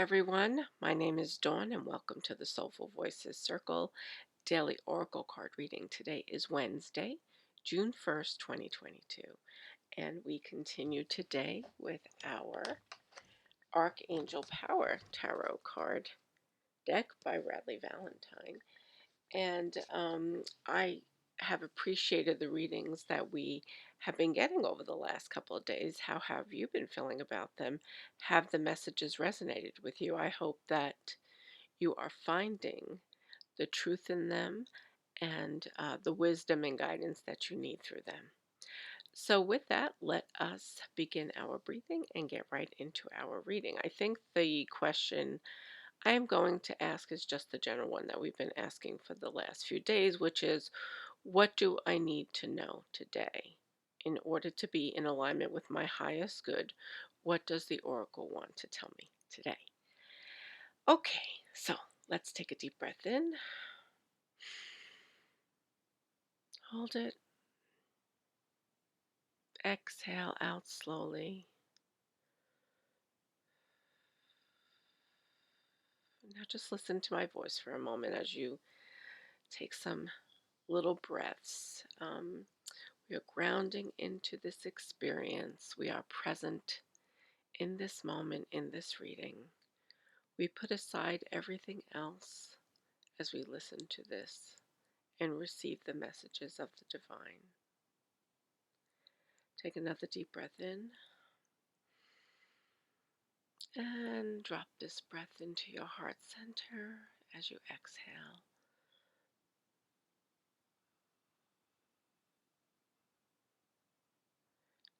everyone. My name is Dawn, and welcome to the Soulful Voices Circle Daily Oracle Card Reading. Today is Wednesday, June 1st, 2022, and we continue today with our Archangel Power Tarot card deck by Radley Valentine. And I have appreciated the readings that we have been getting over the last couple of days. How have you been feeling about them? Have the messages resonated with you? I hope that you are finding the truth in them and the wisdom and guidance that you need through them. So, with that, let us begin our breathing and get right into our reading. I think the question I am going to ask is just the general one that we've been asking for the last few days, which is, what do I need to know today in order to be in alignment with my highest good? What does the Oracle want to tell me today? Okay, so let's take a deep breath in, hold it, exhale out slowly. Now just listen to my voice for a moment as you take some little breaths. We are grounding into this experience. We are present in this moment, in this reading. We put aside everything else as we listen to this and receive the messages of the divine. Take another deep breath in and drop this breath into your heart center as you exhale.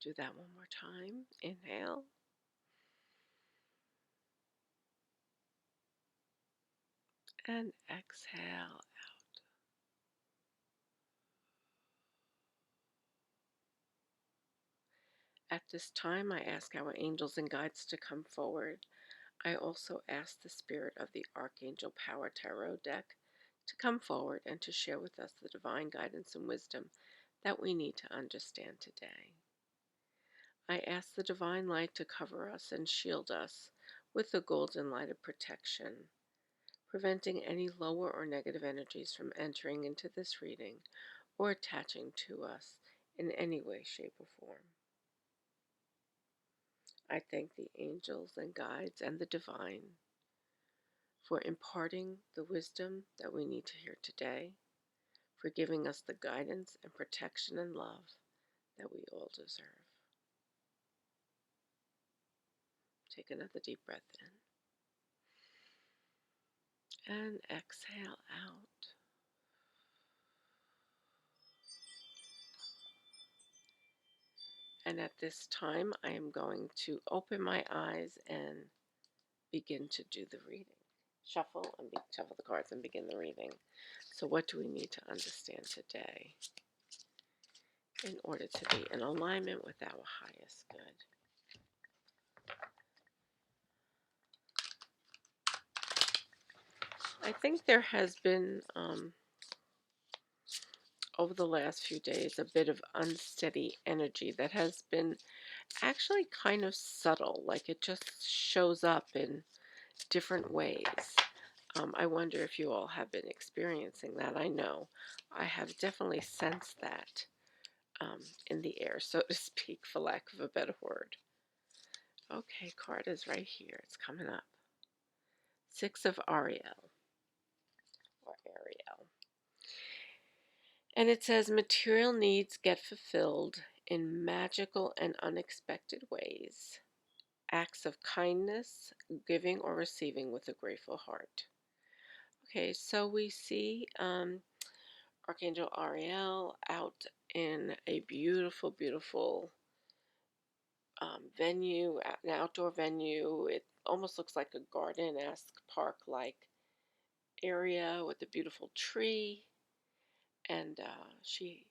Do that one more time. Inhale. And exhale. At this time, I ask our angels and guides to come forward. I also ask the spirit of the Archangel Power Tarot deck to come forward and to share with us the divine guidance and wisdom that we need to understand today. I ask the divine light to cover us and shield us with the golden light of protection, preventing any lower or negative energies from entering into this reading or attaching to us in any way, shape, or form. I thank the angels and guides and the divine for imparting the wisdom that we need to hear today, for giving us the guidance and protection and love that we all deserve. Take another deep breath in and exhale out. And at this time, I am going to open my eyes and begin to do the reading. Shuffle the cards and begin the reading. So what do we need to understand today in order to be in alignment with our highest good? I think there has been, over the last few days, a bit of unsteady energy that has been actually kind of subtle, like it just shows up in different ways. I wonder if you all have been experiencing that. I know I have definitely sensed that in the air, so to speak, for lack of a better word. Okay, card is right here. It's coming up. Six of Ariel, or Ariel. And it says, material needs get fulfilled in magical and unexpected ways. Acts of kindness, giving or receiving with a grateful heart. Okay, so we see Archangel Ariel out in a beautiful, beautiful venue, an outdoor venue. It almost looks like a garden-esque, park-like area with a beautiful tree. And she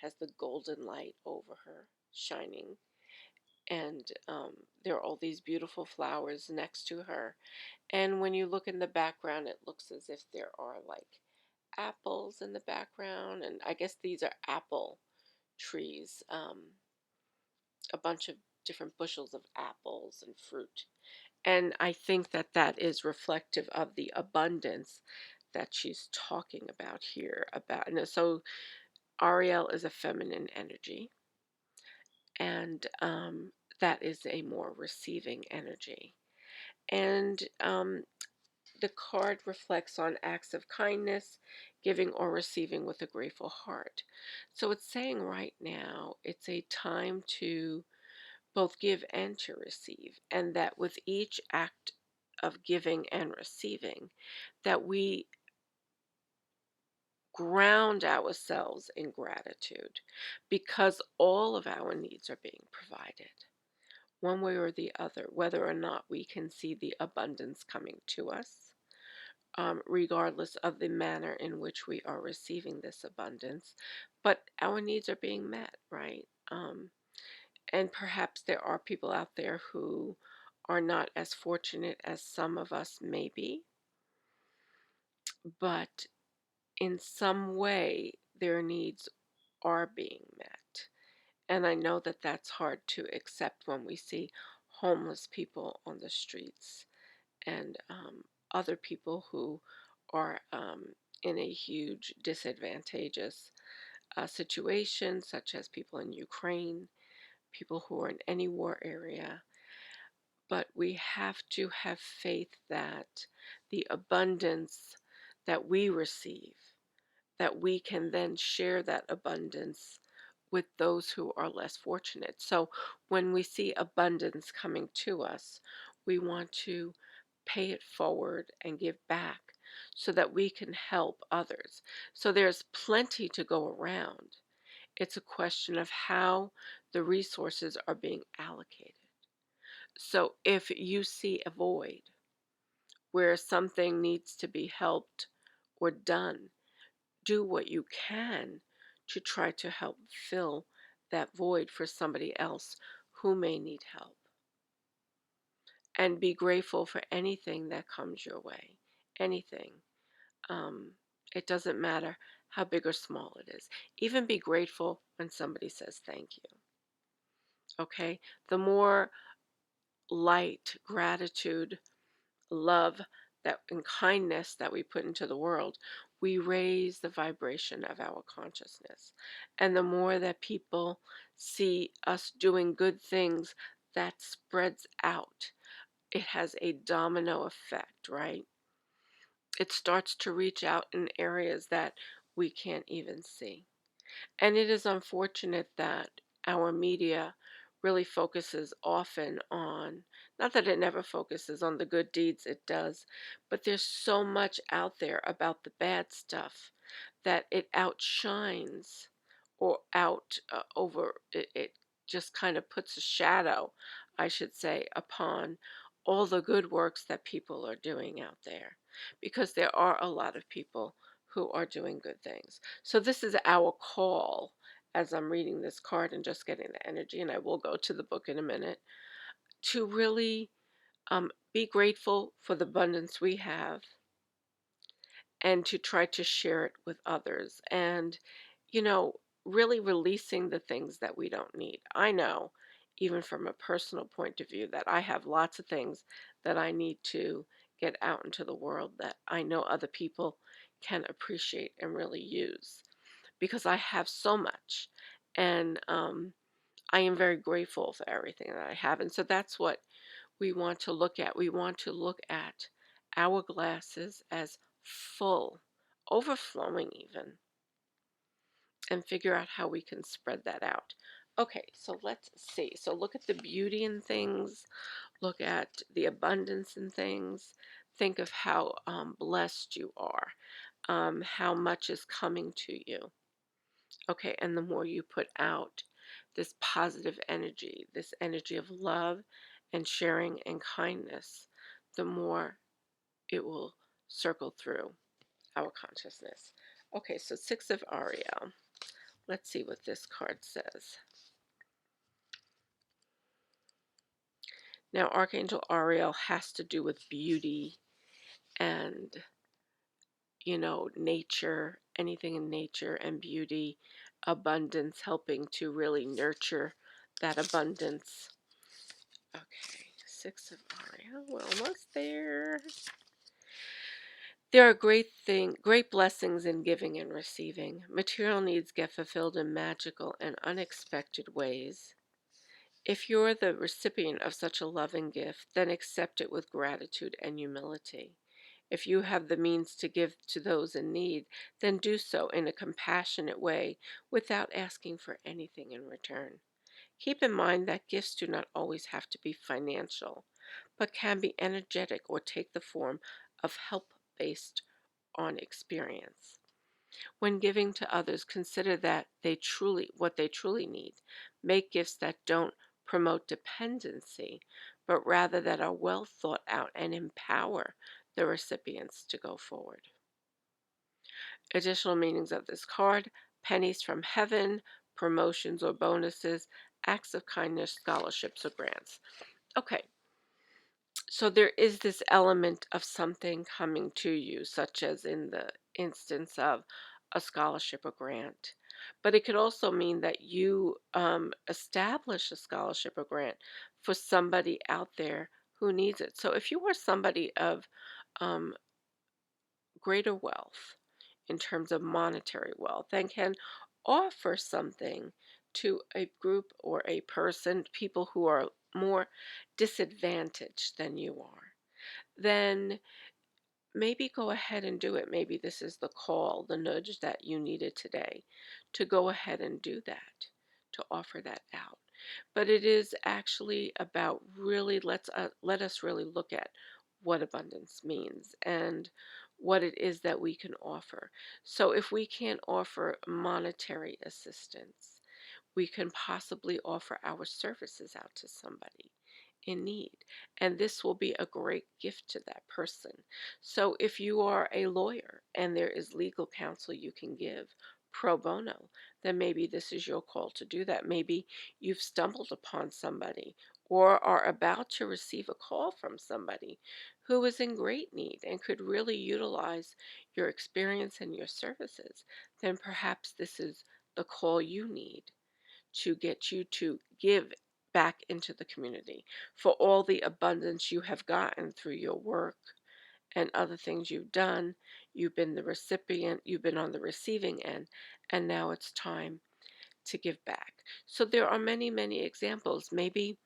has the golden light over her shining. And there are all these beautiful flowers next to her. And when you look in the background, it looks as if there are like apples in the background. And I guess these are apple trees, a bunch of different bushels of apples and fruit. And I think that that is reflective of the abundance that she's talking about here. About, and so Ariel is a feminine energy, and that is a more receiving energy. And the card reflects on acts of kindness, giving or receiving with a grateful heart. So it's saying right now it's a time to both give and to receive, and that with each act of giving and receiving, that we ground ourselves in gratitude because all of our needs are being provided one way or the other, whether or not we can see the abundance coming to us, regardless of the manner in which we are receiving this abundance. But our needs are being met, right? And perhaps there are people out there who are not as fortunate as some of us may be, but in some way their needs are being met. And I know that that's hard to accept when we see homeless people on the streets and other people who are in a huge disadvantageous situation, such as people in Ukraine, people who are in any war area. But we have to have faith that the abundance that we receive, that we can then share that abundance with those who are less fortunate. So when we see abundance coming to us, we want to pay it forward and give back so that we can help others. So there's plenty to go around. It's a question of how the resources are being allocated. So if you see a void where something needs to be helped or done, do what you can to try to help fill that void for somebody else who may need help. And be grateful for anything that comes your way. Anything. Um, it doesn't matter how big or small it is. Even be grateful when somebody says thank you. Okay? The more light, gratitude, love that and kindness that we put into the world, we raise the vibration of our consciousness. And the more that people see us doing good things, that spreads out. It has a domino effect, right? It starts to reach out in areas that we can't even see. And it is unfortunate that our media really focuses often on, not that it never focuses on the good deeds, it does, but there's so much out there about the bad stuff that it outshines or out over it just kind of puts a shadow, I should say, upon all the good works that people are doing out there, because there are a lot of people who are doing good things. So this is our call as I'm reading this card and just getting the energy, and I will go to the book in a minute, to really be grateful for the abundance we have and to try to share it with others. And, you know, really releasing the things that we don't need. I know, even from a personal point of view, that I have lots of things that I need to get out into the world that I know other people can appreciate and really use, because I have so much. And I am very grateful for everything that I have. And so that's what we want to look at. We want to look at our glasses as full, overflowing even, and figure out how we can spread that out. Okay, so let's see. So look at the beauty in things, look at the abundance in things, think of how blessed you are, how much is coming to you. Okay, and the more you put out this positive energy, this energy of love and sharing and kindness, the more it will circle through our consciousness. Okay, so Six of Ariel. Let's see what this card says. Now, Archangel Ariel has to do with beauty and, nature, anything in nature and beauty, abundance, helping to really nurture that abundance. Okay, Six of Ariel. We're almost there. There are great blessings in giving and receiving. Material needs get fulfilled in magical and unexpected ways. If you're the recipient of such a loving gift, then accept it with gratitude and humility. If you have the means to give to those in need, then do so in a compassionate way without asking for anything in return. Keep in mind that gifts do not always have to be financial, but can be energetic or take the form of help based on experience. When giving to others, consider that what they truly need. Make gifts that don't promote dependency, but rather that are well thought out and empower the recipients to go forward. Additional meanings of this card: pennies from heaven, promotions or bonuses, acts of kindness, scholarships or grants. Okay, so there is this element of something coming to you, such as in the instance of a scholarship or grant. But it could also mean that you establish a scholarship or grant for somebody out there who needs it. So if you are somebody of um, greater wealth in terms of monetary wealth and can offer something to a group or a person, people who are more disadvantaged than you are, then maybe go ahead and do it. Maybe this is the call, the nudge that you needed today to go ahead and do that, to offer that out. But it is actually about really let us really look at what abundance means and what it is that we can offer. So if we can't offer monetary assistance, we can possibly offer our services out to somebody in need. And this will be a great gift to that person. So if you are a lawyer and there is legal counsel you can give pro bono, then maybe this is your call to do that. Maybe you've stumbled upon somebody or are about to receive a call from somebody who is in great need and could really utilize your experience and your services. Then perhaps this is the call you need to get you to give back into the community for all the abundance you have gotten through your work and other things you've done. You've been the recipient, you've been on the receiving end, and now it's time to give back. So there are many, many examples. Maybe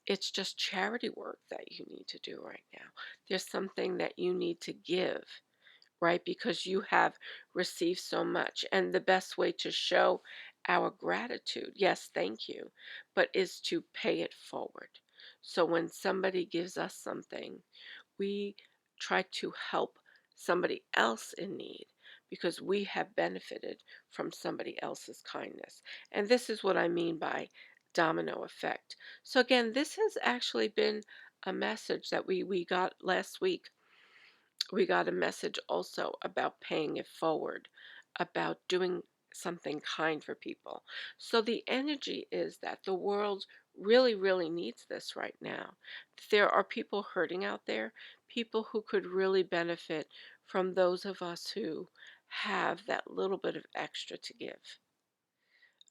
it's just charity work that you need to do right now. There's something that you need to give, right? Because you have received so much. And the best way to show our gratitude, yes, thank you, but is to pay it forward. So when somebody gives us something, we try to help somebody else in need because we have benefited from somebody else's kindness. And this is what I mean by domino effect. So again, this has actually been a message that we got last week. We got a message also about paying it forward, about doing something kind for people. So the energy is that the world really, really needs this right now. There are people hurting out there, people who could really benefit from those of us who have that little bit of extra to give.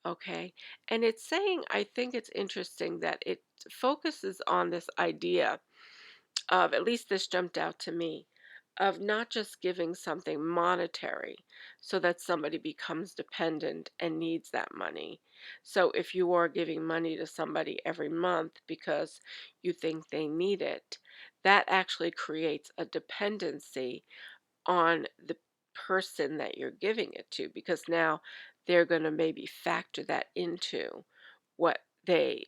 Okay. And it's saying, I think it's interesting that it focuses on this idea of, at least this jumped out to me, of not just giving something monetary so that somebody becomes dependent and needs that money. So if you are giving money to somebody every month because you think they need it, that actually creates a dependency on the person that you're giving it to, because now they're going to maybe factor that into what they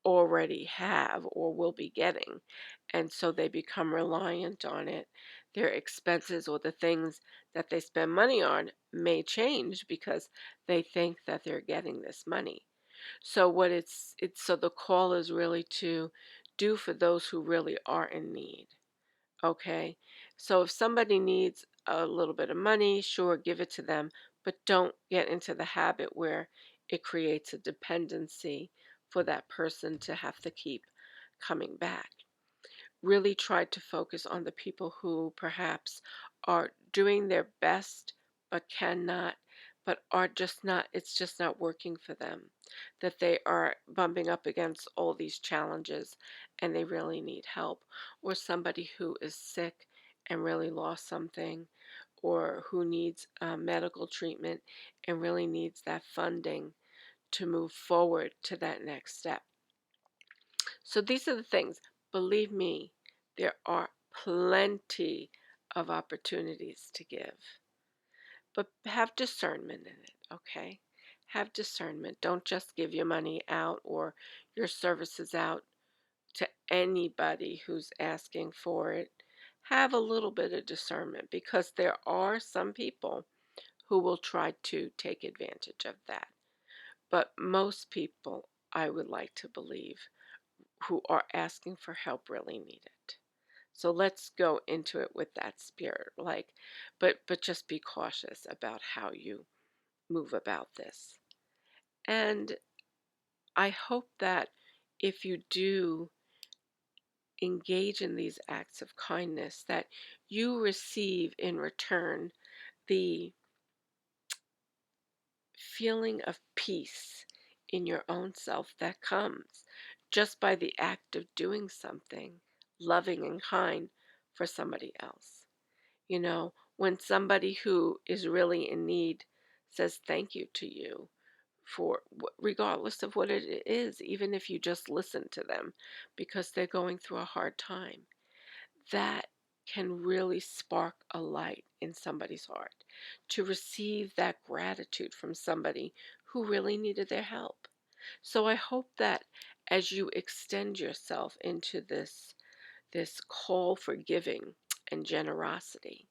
already have or will be getting. And so they become reliant on it. Their expenses or the things that they spend money on may change because they think that they're getting this money. So what it's so the call is really to do for those who really are in need. Okay? So if somebody needs a little bit of money, sure, give it to them, but don't get into the habit where it creates a dependency for that person to have to keep coming back. Really try to focus on the people who perhaps are doing their best but cannot, but are just not, it's just not working for them, that they are bumping up against all these challenges and they really need help, or somebody who is sick and really lost something, or who needs medical treatment and really needs that funding to move forward to that next step. So these are the things. Believe me, there are plenty of opportunities to give, but have discernment in it, okay? Have discernment. Don't just give your money out or your services out to anybody who's asking for it. Have a little bit of discernment, because there are some people who will try to take advantage of that. But most people, I would like to believe, who are asking for help really need it. So let's go into it with that spirit, like, but just be cautious about how you move about this. And I hope that if you do engage in these acts of kindness, that you receive in return the feeling of peace in your own self that comes just by the act of doing something loving and kind for somebody else. You know, when somebody who is really in need says thank you to you for, regardless of what it is, even if you just listen to them because they're going through a hard time, that can really spark a light in somebody's heart to receive that gratitude from somebody who really needed their help. So I hope that as you extend yourself into this call for giving and generosity,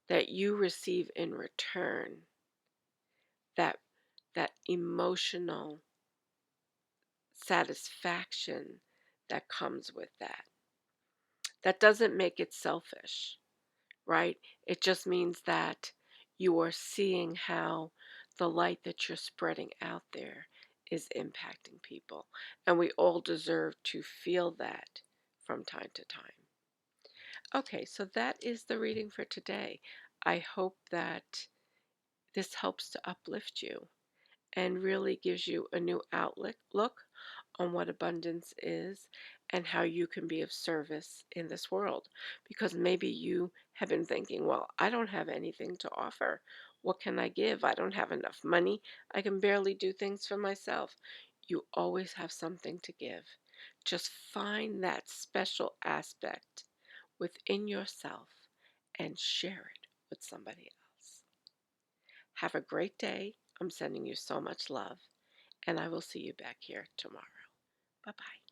that you receive in return that that emotional satisfaction that comes with that. That doesn't make it selfish, right? It just means that you are seeing how the light that you're spreading out there is impacting people. And we all deserve to feel that from time to time. Okay, so that is the reading for today. I hope that this helps to uplift you and really gives you a new outlook on what abundance is and how you can be of service in this world. Because maybe you have been thinking, well, I don't have anything to offer. What can I give? I don't have enough money. I can barely do things for myself. You always have something to give. Just find that special aspect within yourself and share it with somebody else. Have a great day. I'm sending you so much love, and I will see you back here tomorrow. Bye bye.